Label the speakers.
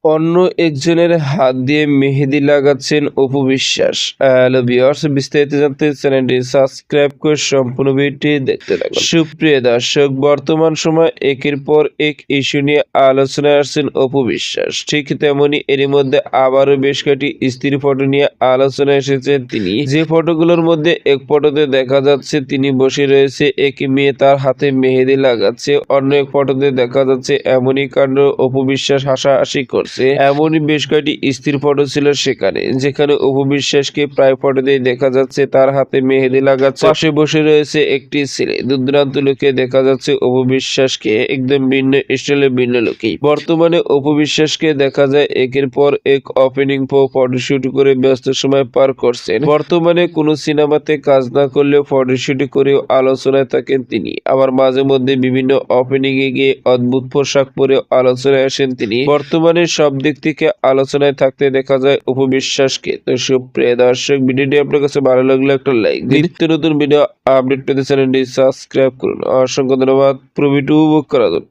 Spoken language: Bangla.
Speaker 1: অন্য একজনের হাত দিয়ে মেহেদি লাগাচ্ছেন অপু বিশ্বাস। হ্যালো ভিউয়ার্স, বিস্তারিত জানতে চ্যানেলটি সাবস্ক্রাইব করে সম্পূর্ণ ভিডিওটি দেখতে থাকুন। সুপ্রিয় দর্শক, বর্তমান সময় একের পর এক ইস্যু নিয়ে আলোচনায় আসছেন অপু বিশ্বাস। ঠিক তেমনি এরই মধ্যে আবারও বেশ কয়েকটি স্ত্রীর ফটো নিয়ে আলোচনায় এসেছেন তিনি। যে ফটোগুলোর মধ্যে এক ফটোতে দেখা যাচ্ছে তিনি বসে রয়েছে, এক মেয়ে তার হাতে মেহেদি লাগাচ্ছে। অন্য এক ফটোতে দেখা যাচ্ছে এমনই কাণ্ড, অপু বিশ্বাস হাসাহাসি করছে। এমনই বেশ কয়েকটি স্থির ফটো ছিল সেখানে, যেখানে অপু বিশ্বাসকে প্রায় ফটোতেই দেখা যাচ্ছে তার হাতে মেহেদি লাগাচ্ছে। পাশে বসে রয়েছে একটি ছেলে। দূর দূরান্ত লোকে দেখা যাচ্ছে অপু বিশ্বাসকে একদম ভিন্ন স্টাইলে, ভিন্ন লুকেই। বর্তমানে অপু বিশ্বাসকে দেখা যায় একের পর এক ওপেনিং ফটোশুট করে ব্যস্ত সময় পার করছেন। বর্তমানে কোনো সিনেমাতে কাজ না করলেও ফটোশুট করেও আলোচনায় থাকেন তিনি। আবার মাঝে মধ্যে বিভিন্ন ওপেনিং এ গিয়ে অদ্ভুত পোশাক পরে আলোচনায় আসেন তিনি। বর্তমানে সব দিক থেকে আলোচনায় থাকতে দেখা যায় অপু বিশ্বাসকে। তো সুপ্রিয় দর্শক, ভিডিওটি আপনার কাছে ভালো লাগলে একটা লাইক দিন। নিত্য নতুন ভিডিও আপডেট পেতে চ্যানেলটি সাবস্ক্রাইব করুন। অসংখ্য ধন্যবাদ। পুরো ভিডিও উপভোগ করার জন্য।